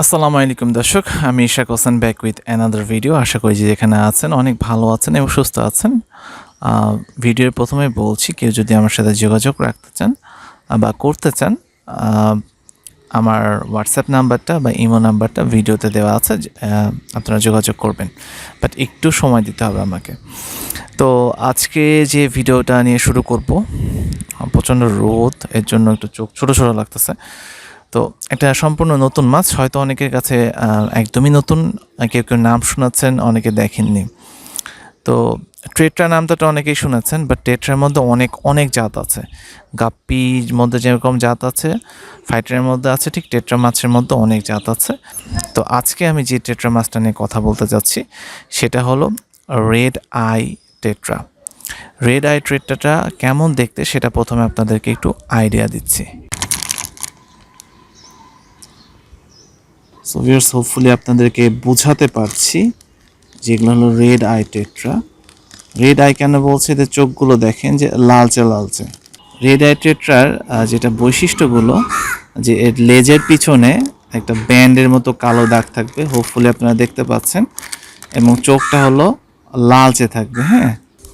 আসসালামু আলাইকুম দর্শক, আমি Ishaq Hossain back with another video. আশা করি যে যেখানে আছেন অনেক ভালো আছেন এবং সুস্থ আছেন। ভিডিওর প্রথমে বলছি, কেউ যদি আমার সাথে যোগাযোগ রাখতে চান বা করতে চান, আমার হোয়াটসঅ্যাপ নাম্বারটা বা ইমো নাম্বারটা ভিডিওতে দেওয়া আছে, আপনারা যোগাযোগ করবেন, বাট একটু সময় দিতে হবে আমাকে। তো আজকে যে ভিডিওটা নিয়ে শুরু করব, প্রচণ্ড রোদ, এর জন্য একটু চোখ ছোটো ছোটো লাগতেছে। তো একটা সম্পূর্ণ নতুন মাছ, হয়তো অনেকের কাছে একদমই নতুন, কেউ কেউ নাম শোনাচ্ছেন, অনেকে দেখেননি। তো টেট্রা নামটা তো অনেকেই শুনেছেন, বাট টেট্রার মধ্যে অনেক অনেক জাত আছে। গাপ্পির মধ্যে যেরকম জাত আছে, ফাইটারের মধ্যে আছে, ঠিক টেট্রা মাছের মধ্যে অনেক জাত আছে। তো আজকে আমি যে টেট্রা মাছটা নিয়ে কথা বলতে যাচ্ছি সেটা হলো red eye tetra. Red eye টেট্রাটা কেমন দেখতে সেটা প্রথমে আপনাদেরকে একটু আইডিয়া দিচ্ছি। সো ভিউয়ার্স, হোপফুলি আপনাদেরকে বোঝাতে পারছি যেগুলো হলো red eye tetra. Red I can বলছে, এদের চোখগুলো দেখেন যে লালচে লালচে। রেড আই টেট্রার যেটা বৈশিষ্ট্যগুলো, যে এর লেজের পিছনে একটা ব্যান্ডের মতো কালো দাগ থাকবে, হোপফুলি আপনারা দেখতে পাচ্ছেন, এবং চোখটা হলো লালচে থাকবে। হ্যাঁ,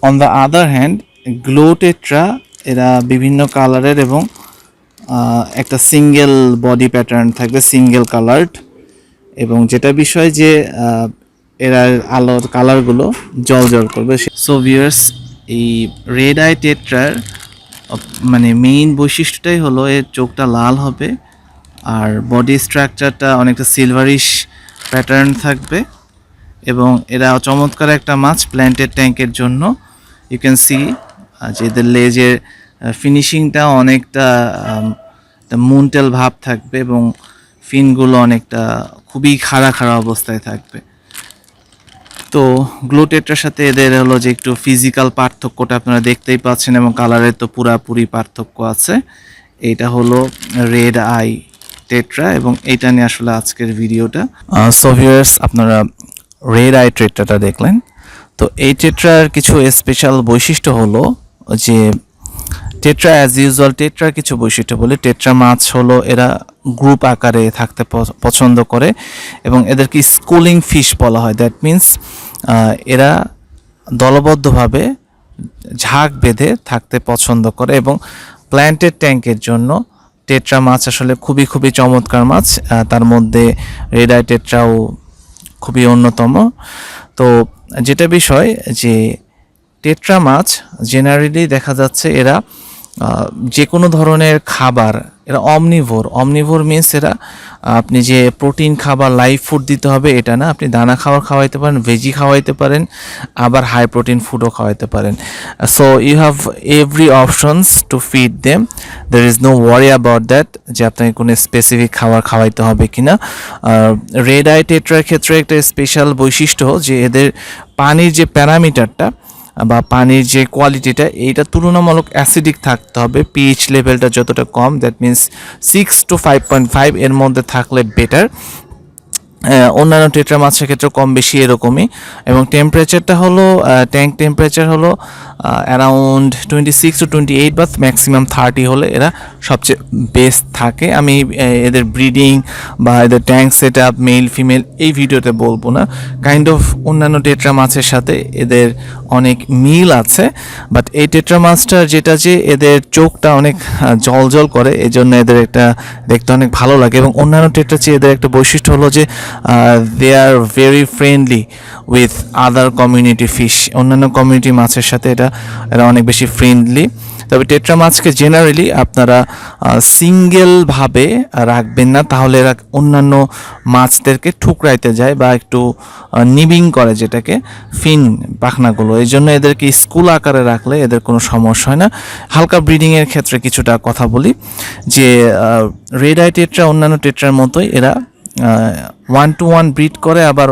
on the other hand glow tetra এরা বিভিন্ন কালারের এবং একটা সিঙ্গেল বডি প্যাটার্ন থাকবে, সিঙ্গেল কালার্ড। এবং যেটা বিষয় যে এরা আলোর কালারগুলো জল জল করবে। সো ভিউয়ার্স, এই রেড আই টেট্রার মানে মেইন বৈশিষ্ট্যটাই হলো এর চোখটা লাল হবে, আর বডি স্ট্রাকচারটা অনেকটা সিলভারিশ প্যাটার্ন থাকবে, এবং এরা চমৎকার একটা মাছ প্ল্যান্টেড ট্যাঙ্কের জন্য। ইউ ক্যান সি যে এদের লেজের ফিনিশিংটা অনেকটা মুনটেল ভাব থাকবে, এবং ফিনগুলো অনেকটা খুবই খাড়া খাড়া অবস্থায় থাকবে। তো গ্লো টেট্রার সাথে এদের হলো যে একটু ফিজিক্যাল পার্থক্যটা আপনারা দেখতেই পাচ্ছেন, এবং কালারের তো পুরাপুরি পার্থক্য আছে। এইটা হলো রেড আই টেট্রা, এবং এইটা নিয়ে আসলে আজকের ভিডিওটা। সো ভিউয়ার্স, আপনারা রেড আই টেট্রাটা দেখলেন। তো এই টেট্রার কিছু স্পেশাল বৈশিষ্ট্য হলো যে টেট্রা অ্যাজ ইউজুয়াল, টেট্রার কিছু বৈশিষ্ট্য বলে, টেট্রা মাছ হলো এরা গ্রুপ আকারে থাকতে পছন্দ করে, এবং এদেরকে স্কুলিং ফিশ বলা হয়। দ্যাট মিন্স এরা দলবদ্ধভাবে ঝাঁক বেঁধে থাকতে পছন্দ করে, এবং প্ল্যান্টেড ট্যাঙ্কের জন্য টেট্রা মাছ আসলে খুবই খুবই চমৎকার মাছ। তার মধ্যে রেড আই টেট্রাও খুবই অন্যতম। তো যেটা বিষয় যে টেট্রা মাছ জেনারেলি দেখা যাচ্ছে এরা যে কোনো ধরনের খাবার, এরা অমনিভোর মিন্স এরা আপনি যে প্রোটিন খাবার লাইভ ফুড দিতে হবে এটা না, আপনি দানা খাবার খাওয়াইতে পারেন, ভেজি খাওয়াইতে পারেন, আবার হাই প্রোটিন ফুডও খাওয়াইতে পারেন। So you have every options to feed them, there is no worry about that যে আপনাকে কোনো স্পেসিফিক খাবার খাওয়াইতে হবে কিনা। রেড আই টেট্রার ক্ষেত্রে একটা স্পেশাল বৈশিষ্ট্য যে এদের পানির যে প্যারামিটারটা বা পানির যে কোয়ালিটিটা, এইটা তুলনামূলক অ্যাসিডিক থাকতে হবে। পিএইচ লেভেলটা যতটা কম, দ্যাট মিন্স 6 to 5.5 এর মধ্যে থাকলে বেটার। অন্যান্য টেট্রা মাছের ক্ষেত্রে কম বেশি এরকমই। এবং টেম্পারেচারটা হলো ট্যাঙ্ক টেম্পারেচার হলো অ্যারাউন্ড 26 to 28 বা ম্যাক্সিমাম 30 হলে এরা সবচেয়ে বেস্ট থাকে। আমি এদের ব্রিডিং বা এদের tank set up male female এই ভিডিওতে বলবো না, কাইন্ড অফ অন্যান্য টেট্রা মাছের সাথে এদের অনেক মিল আছে। বাট এই টেট্রা মাছটার যেটা যে এদের চোখটা অনেক জল জল করে, এই জন্য এদের একটা দেখতে অনেক ভালো লাগে। এবং অন্যান্য টেট্রা চেয়ে এদের একটা বৈশিষ্ট্য হলো যে they are very friendly with other community fish. অন্যান্য কমিউনিটি মাছের সাথে এরা অনেক বেশি ফ্রেন্ডলি। তবে টেট্রা মাছকে জেনারেলি আপনারা সিঙ্গেলভাবে রাখবেন না, তাহলে এরা অন্যান্য মাছদেরকে ঠুকরাইতে যায় বা একটু নিবিং করে, যেটাকে ফিন পাখনাগুলো। এই জন্য এদেরকে স্কুল আকারে রাখলে এদের কোনো সমস্যা হয় না। হালকা ব্রিডিংয়ের ক্ষেত্রে কিছুটা কথা বলি যে রেড আই টেট্রা অন্যান্য টেট্রার মতোই এরা 1-to-1 ব্রিড করে, আবার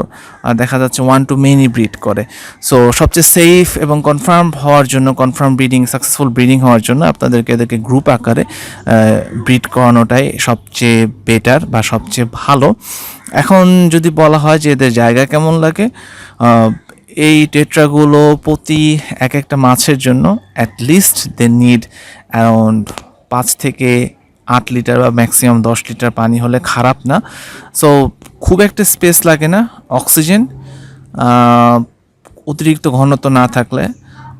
দেখা যাচ্ছে 1-to-many ব্রিড করে। সো সবচেয়ে সেফ এবং কনফার্ম ব্রিডিং, সাকসেসফুল ব্রিডিং হওয়ার জন্য আপনাদেরকে এদেরকে গ্রুপ আকারে ব্রিড করানোটাই সবচেয়ে বেটার বা সবচেয়ে ভালো। এখন যদি বলা হয় যে এদের জায়গা কেমন লাগে, এই টেট্রাগুলো প্রতি এক একটা মাছের জন্য অ্যাটলিস্ট দে নিড অ্যারাউন্ড 5 থেকে 8 লিটার বা ম্যাক্সিমাম 10 লিটার পানি হলে খারাপ না। সো খুব একটা স্পেস লাগে না। অক্সিজেন অতিরিক্ত ঘনত্ব না থাকলে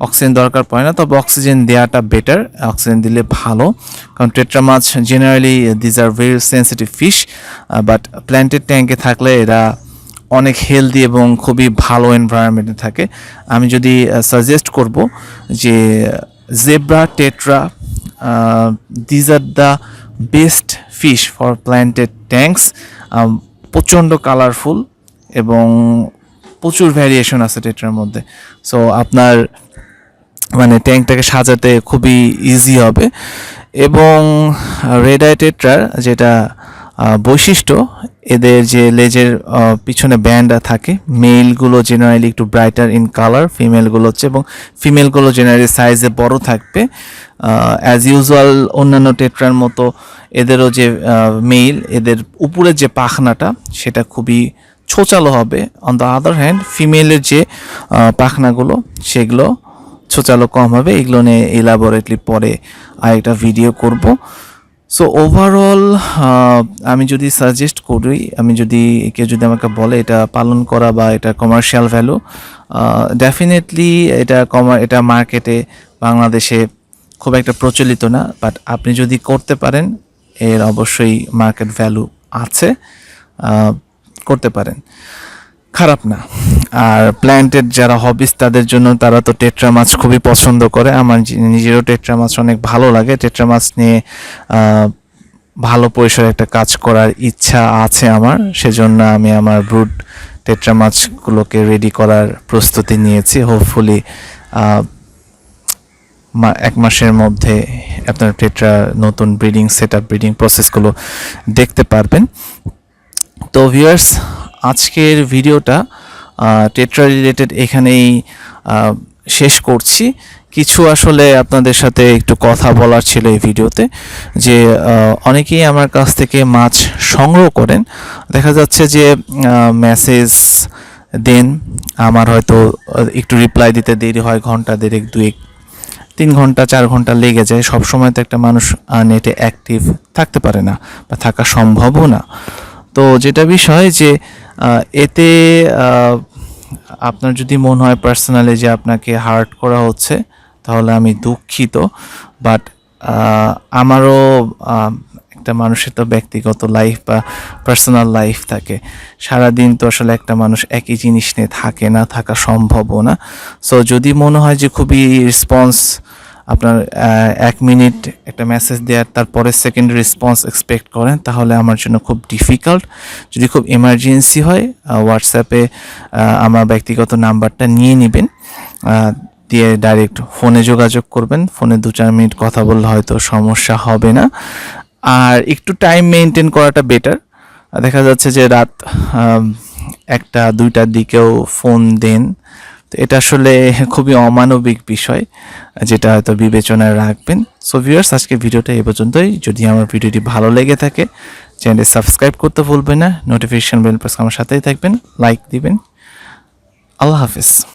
অক্সিজেন দরকার পড়ে না, তবে অক্সিজেন দেওয়াটা বেটার, অক্সিজেন দিলে ভালো। কারণ টেট্রা মাছ generally these are very sensitive fish, but planted ট্যাঙ্কে থাকলে এরা অনেক হেলদি এবং খুবই ভালো এনভায়রনমেন্টে থাকে। আমি যদি সাজেস্ট করব যে zebra, tetra, these are the best fish for planted tanks. প্রচণ্ড কালারফুল এবং প্রচুর ভ্যারিয়েশন আছে টেট্রার মধ্যে। সো আপনার মানে ট্যাঙ্কটাকে সাজাতে খুবই ইজি হবে। এবং রেড আই টেট্রার যেটা বৈশিষ্ট্য, এদের যে লেজের পিছনে ব্যান্ড থাকে, মেলগুলো জেনারেলি একটু ব্রাইটার ইন কালার, ফিমেলগুলো হচ্ছে, এবং ফিমেলগুলো জেনারেলি সাইজে বড় থাকবে। অ্যাজ ইউজুয়াল অন্যান্য টেট্রার মতো এদেরও যে মেল, এদের উপরের যে পাখনাটা সেটা খুবই ছোচালো হবে। অন দ্য আদার হ্যান্ড ফিমেলের যে পাখনাগুলো সেগুলো ছোচালো কম হবে। এগুলো নিয়ে এলাবোরেটলি পরে আরেকটা ভিডিও করব। সো ওভারঅল আমি যদি সাজেস্ট করি, কেউ যদি আমাকে বলে এটা পালন করা বা এটা কমার্শিয়াল ভ্যালু, ডেফিনেটলি এটা মার্কেটে বাংলাদেশে খুব একটা প্রচলিত না, বাট আপনি যদি করতে পারেন এর অবশ্যই মার্কেট ভ্যালু আছে, করতে পারেন, খারাপ না। আর প্ল্যান্টেড যারা হবিস তাদের জন্য, তারা তো টেট্রা মাছ খুবই পছন্দ করে। আমার নিজেরও টেট্রা মাছ অনেক ভালো লাগে। টেট্রা মাছ নিয়ে ভালো পরিসরে একটা কাজ করার ইচ্ছা আছে আমার, সেজন্য আমি আমার ব্রুড টেট্রা মাছগুলোকে রেডি করার প্রস্তুতি নিয়েছি। হোপফুলি 1 মাসের মধ্যে আপনার টেট্রা নতুন ব্রিডিং সেটআপ, ব্রিডিং প্রসেসগুলো দেখতে পারবেন। তো ভিউয়ার্স, আজকের ভিডিওটা টেট্রা রিলেটেড এখানেই শেষ করছি। কিছু আসলে আপনাদের সাথে একটু কথা বলার ছিল এই ভিডিওতে, যে অনেকেই আমার কাছ থেকে মাছ সংগ্রহ করেন, দেখা যাচ্ছে যে মেসেজ দেন, আমার হয়তো একটু রিপ্লাই দিতে দেরি হয়, ঘন্টা দেড়েক 2-3 ঘন্টা 4 ঘন্টা লেগে যায়। সব সময় তো একটা মানুষ নেটে অ্যাক্টিভ থাকতে পারে না বা থাকা সম্ভবও না। তো যেটা বিষয় যে এতে আপনার যদি মনে হয় পার্সোনালি যে আপনাকে হার্ট করা হচ্ছে, তাহলে আমি দুঃখিত, বাট আমারও একটা মানুষের তো ব্যক্তিগত লাইফ বা পার্সোনাল লাইফ থাকে। সারাদিন তো আসলে একটা মানুষ একই জিনিস নিয়ে থাকে না, থাকা সম্ভবও না। সো যদি মনে হয় যে খুবই রেসপন্স, আপনার 1 মিনিট একটা মেসেজ দেওয়ার তারপরে সেকেন্ড রেসপন্স এক্সপেক্ট করেন, তাহলে আমার জন্য খুব ডিফিকাল্ট। যদি খুব এমার্জেন্সি হয়, হোয়াটসঅ্যাপে আমার ব্যক্তিগত নাম্বারটা নিয়ে নেবেন, দিয়ে ডাইরেক্ট ফোনে যোগাযোগ করবেন। ফোনে 2-4 মিনিট কথা বললে হয়তো সমস্যা হবে না। আর একটু টাইম মেনটেন করাটা বেটার। দেখা যাচ্ছে যে রাত 1টা-2টার দিকেও ফোন দেন, তো এটা আসলে খুবই অমানবিক বিষয়, যেটা হয়তো বিবেচনায় রাখবেন। সো ভিউয়ার্স, আজকে ভিডিওটা এই পর্যন্তই। যদি আমার ভিডিওটি ভালো লেগে থাকে, চ্যানেলটি সাবস্ক্রাইব করতে ভুলবেন না, নোটিফিকেশন বেল প্রেস আমার সাথেই থাকবেন, লাইক দিবেন। আল্লাহ হাফেজ।